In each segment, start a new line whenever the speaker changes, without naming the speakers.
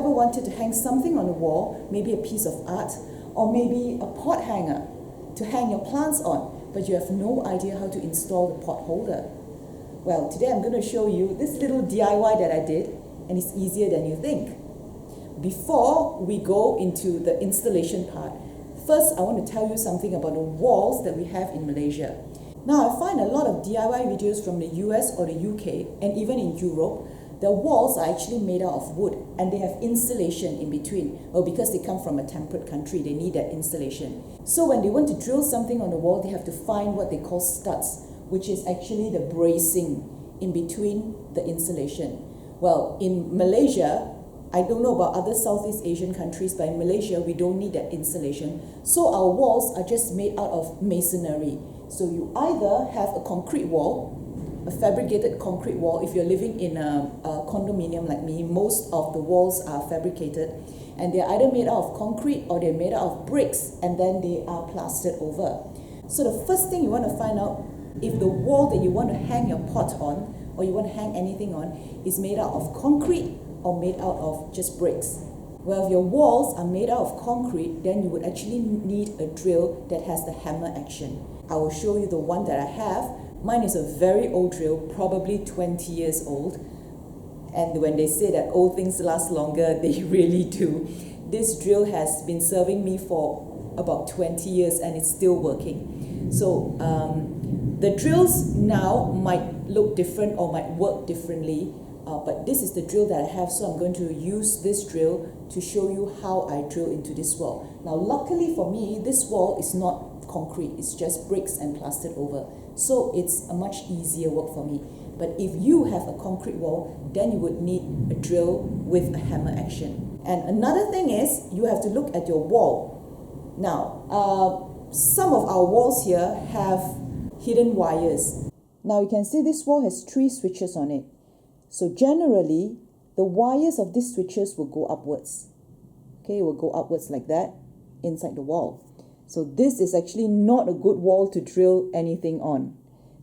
ever wanted to hang something on the wall, maybe a piece of art, or maybe a pot hanger to hang your plants on, but you have no idea how to install the pot holder? Well, today I'm going to show you this little DIY that I did, and it's easier than you think. Before we go into the installation part, first I want to tell you something about the walls that we have in Malaysia. Now, I find a lot of DIY videos from the US or the UK, and even in Europe, the walls are actually made out of wood, and they have insulation in between. Well, because they come from a temperate country, they need that insulation. So when they want to drill something on the wall, they have to find what they call studs, which is actually the bracing in between the insulation. Well, in Malaysia, I don't know about other Southeast Asian countries, but in Malaysia, we don't need that insulation. So our walls are just made out of masonry. So you either have a concrete wall, a fabricated concrete wall. If you're living in a condominium like me, most of the walls are fabricated, and they're either made out of concrete or they're made out of bricks, and then they are plastered over. So the first thing you want to find out, if the wall that you want to hang your pot on, or you want to hang anything on, is made out of concrete or made out of just bricks. Well, if your walls are made out of concrete, then you would actually need a drill that has the hammer action. I will show you the one that I have. Mine is a very old drill, probably 20 years old. And when they say that old things last longer, they really do. This drill has been serving me for about 20 years and it's still working. So the drills now might look different or might work differently, but this is the drill that I have, so I'm going to use this drill to show you how I drill into this wall. Now, luckily for me, this wall is not concrete, it's just bricks and plastered over. So it's a much easier work for me. But if you have a concrete wall, then you would need a drill with a hammer action. And another thing is, you have to look at your wall. Now, some of our walls here have hidden wires. Now you can see this wall has 3 switches on it. So generally, the wires of these switches will go upwards. Okay, it will go upwards like that inside the wall. So this is actually not a good wall to drill anything on,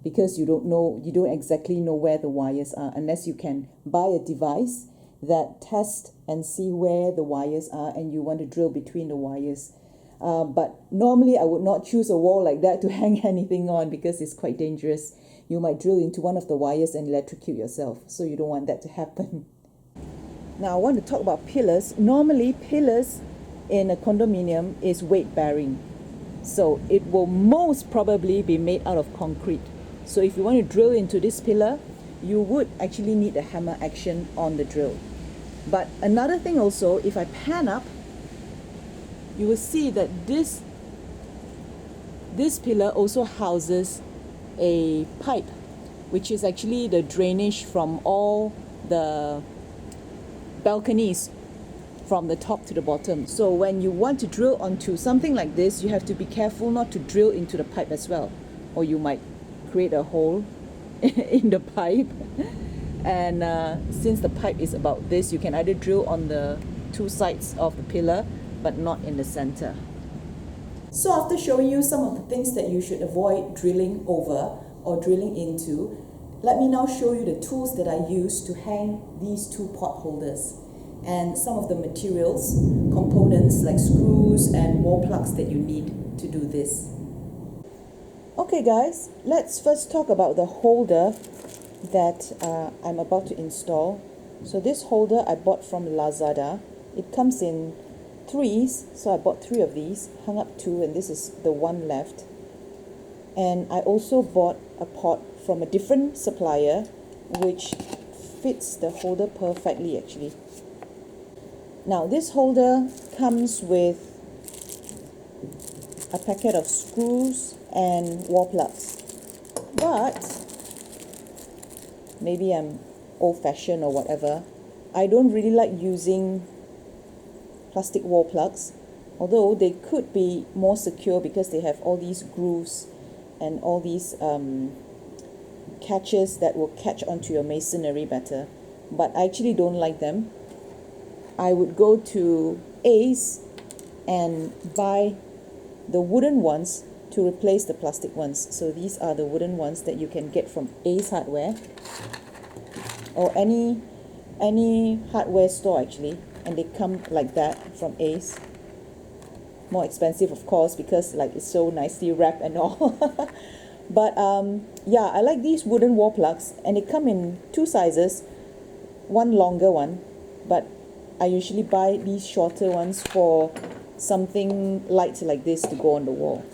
because you don't exactly know where the wires are, unless you can buy a device that tests and see where the wires are and you want to drill between the wires. But normally I would not choose a wall like that to hang anything on, because it's quite dangerous. You might drill into one of the wires and electrocute yourself, so you don't want that to happen. Now I want to talk about pillars. Normally pillars in a condominium is weight bearing. So it will most probably be made out of concrete. So if you want to drill into this pillar, you would actually need a hammer action on the drill. But another thing also, if I pan up, you will see that this pillar also houses a pipe, which is actually the drainage from all the balconies from the top to the bottom. So when you want to drill onto something like this, you have to be careful not to drill into the pipe as well, or you might create a hole in the pipe. And since the pipe is about this, you can either drill on the 2 sides of the pillar, but not in the center. So after showing you some of the things that you should avoid drilling over or drilling into, let me now show you the tools that I use to hang these 2 pot holders, and some of the materials, components like screws and wall plugs that you need to do this. Okay guys, let's first talk about the holder that I'm about to install. So this holder I bought from Lazada. It comes in 3s, so I bought 3 of these, hung up 2, and this is the one left. And I also bought a pot from a different supplier which fits the holder perfectly actually. Now this holder comes with a packet of screws and wall plugs, but maybe I'm old-fashioned or whatever, I don't really like using plastic wall plugs, although they could be more secure because they have all these grooves and all these catches that will catch onto your masonry better, but I actually don't like them. I would go to Ace and buy the wooden ones to replace the plastic ones. So these are the wooden ones that you can get from Ace Hardware or any hardware store actually. and they come like that from Ace. More expensive, of course, because like it's so nicely wrapped and all. But yeah, I like these wooden wall plugs, and they come in two sizes, one longer one, but I usually buy these shorter ones for something light like this to go on the wall.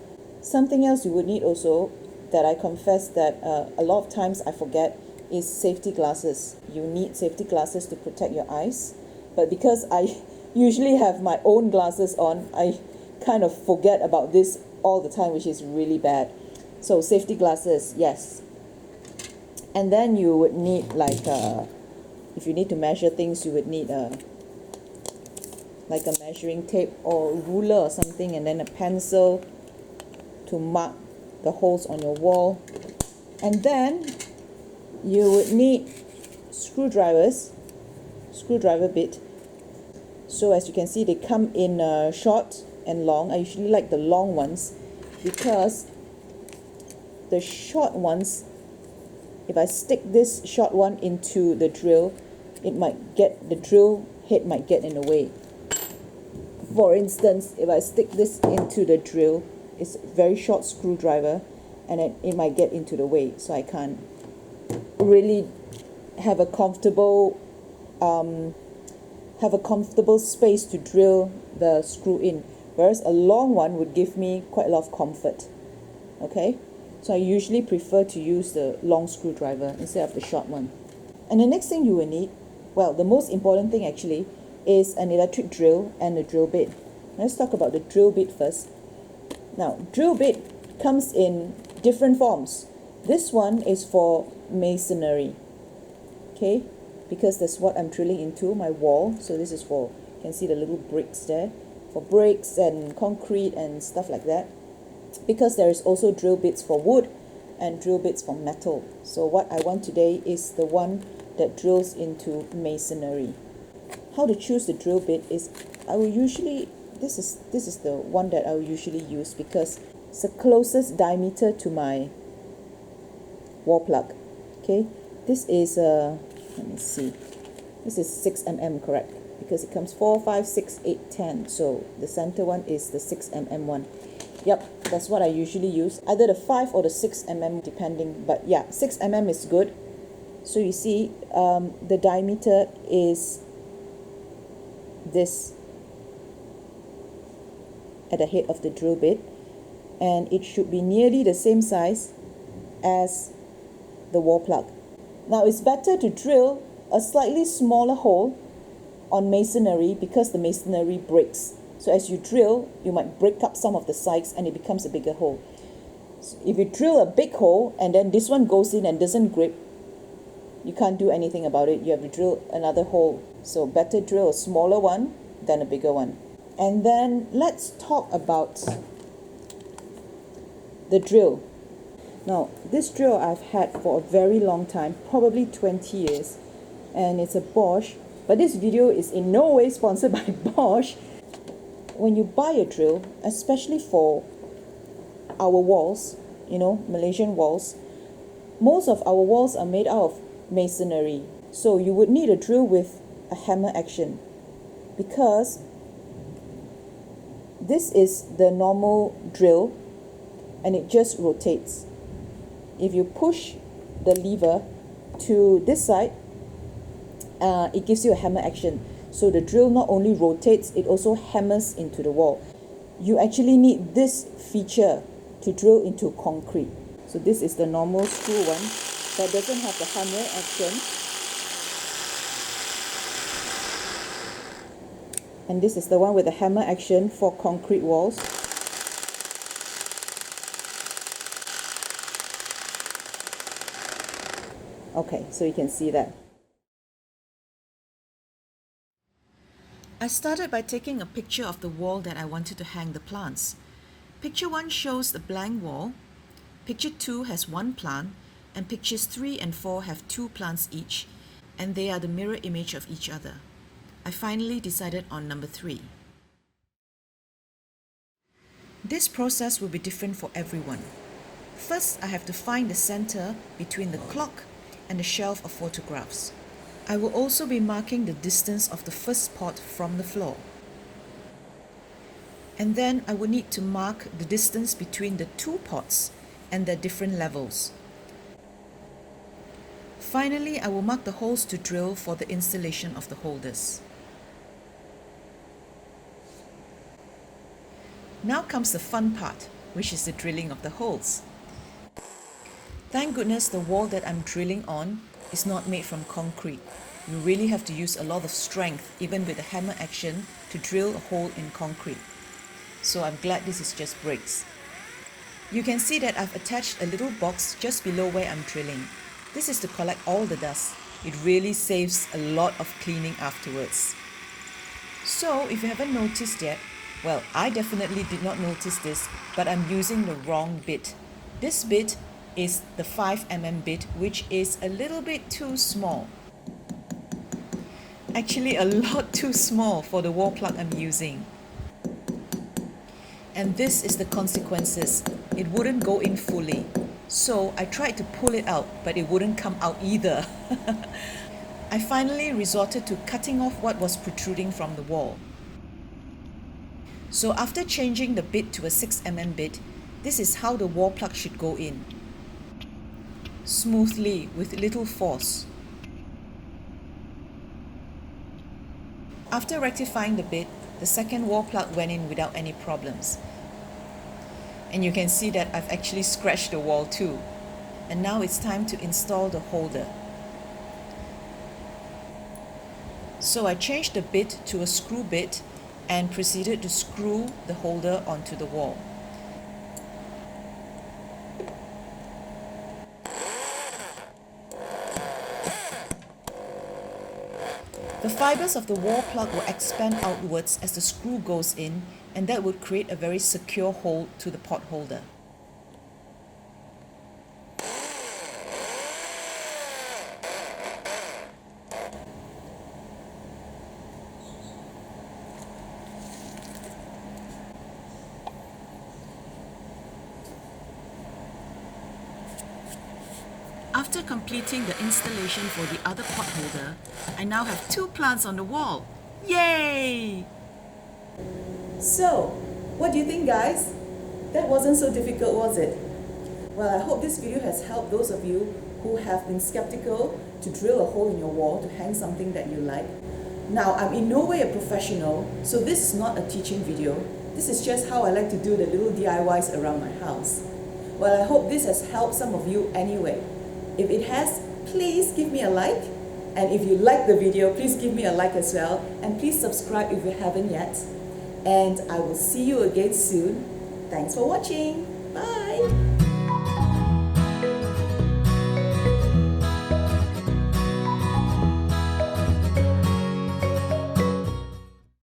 Something else you would need also, that I confess that a lot of times I forget, is safety glasses. You need safety glasses to protect your eyes, but because I usually have my own glasses on, I kind of forget about this all the time, which is really bad. So safety glasses, yes. And then you would need like if you need to measure things, you would need like a measuring tape or ruler or something, and then a pencil to mark the holes on your wall. And then you would need screwdriver bit. So as you can see, they come in short and long. I usually like the long ones because the short ones, if I stick this short one into the drill, the drill head might get in the way. For instance, if I stick this into the drill, it's a very short screwdriver, and it might get into the way, so I can't really have a comfortable space to drill the screw in, whereas a long one would give me quite a lot of comfort. Okay, so I usually prefer to use the long screwdriver instead of the short one. And the next thing you will need, well, the most important thing actually, is an electric drill and a drill bit. Let's talk about the drill bit first. Now, drill bit comes in different forms. This one is for masonry, okay, because that's what I'm drilling into, my wall. So this is for, you can see the little bricks there, for bricks and concrete and stuff like that. Because there is also drill bits for wood and drill bits for metal. So what I want today is the one that drills into masonry. How to choose the drill bit is, I will usually, this is the one that I will usually use because it's the closest diameter to my wall plug. Okay, this is let me see, this is 6 mm, correct? Because it comes 4, 5, 6, 8, 10. So the center one is the 6 mm one. Yep, that's what I usually use, either the 5 or the 6 mm depending, but yeah, 6 mm is good. So you see, the diameter is this at the head of the drill bit, and it should be nearly the same size as the wall plug. Now it's better to drill a slightly smaller hole on masonry because the masonry breaks. So as you drill, you might break up some of the sides and it becomes a bigger hole. So if you drill a big hole and then this one goes in and doesn't grip, you can't do anything about it. You have to drill another hole. So better drill a smaller one than a bigger one. And then let's talk about the drill. Now, this drill I've had for a very long time, probably 20 years, and it's a Bosch, but this video is in no way sponsored by Bosch. When you buy a drill, especially for our walls, you know, Malaysian walls, most of our walls are made out of masonry. So you would need a drill with a hammer action because this is the normal drill and it just rotates. If you push the lever to this side, it gives you a hammer action. So the drill not only rotates, it also hammers into the wall. You actually need this feature to drill into concrete. So this is the normal screw one that doesn't have the hammer action. And this is the one with the hammer action for concrete walls. Okay, so you can see that. I started by taking a picture of the wall that I wanted to hang the plants. Picture 1 shows the blank wall, picture 2 has 1 plant, and pictures 3 and 4 have 2 plants each, and they are the mirror image of each other. I finally decided on number 3. This process will be different for everyone. First, I have to find the center between the clock and the shelf of photographs. I will also be marking the distance of the first pot from the floor. And then I will need to mark the distance between the two pots and their different levels. Finally, I will mark the holes to drill for the installation of the holders. Now comes the fun part, which is the drilling of the holes. Thank goodness the wall that I'm drilling on is not made from concrete. You really have to use a lot of strength, even with the hammer action, to drill a hole in concrete. So I'm glad this is just bricks. You can see that I've attached a little box just below where I'm drilling. This is to collect all the dust. It really saves a lot of cleaning afterwards. So if you haven't noticed yet, well, I definitely did not notice this, but I'm using the wrong bit. This bit is the 5mm bit, which is a little bit too small. Actually, a lot too small for the wall plug I'm using. And this is the consequences. It wouldn't go in fully. So I tried to pull it out, but it wouldn't come out either. I finally resorted to cutting off what was protruding from the wall. So after changing the bit to a 6mm bit, this is how the wall plug should go in. Smoothly, with little force. After rectifying the bit, the second wall plug went in without any problems. And you can see that I've actually scratched the wall too. And now it's time to install the holder. So I changed the bit to a screw bit and proceeded to screw the holder onto the wall. The fibers of the wall plug will expand outwards as the screw goes in, and that would create a very secure hold to the pot holder. After completing the installation for the other pot holder, I now have 2 plants on the wall. Yay! So, what do you think, guys? That wasn't so difficult, was it? Well, I hope this video has helped those of you who have been skeptical to drill a hole in your wall to hang something that you like. Now, I'm in no way a professional, so this is not a teaching video. This is just how I like to do the little DIYs around my house. Well, I hope this has helped some of you anyway. If it has, please give me a like. And if you like the video, please give me a like as well. And please subscribe if you haven't yet. And I will see you again soon. Thanks for watching. Bye.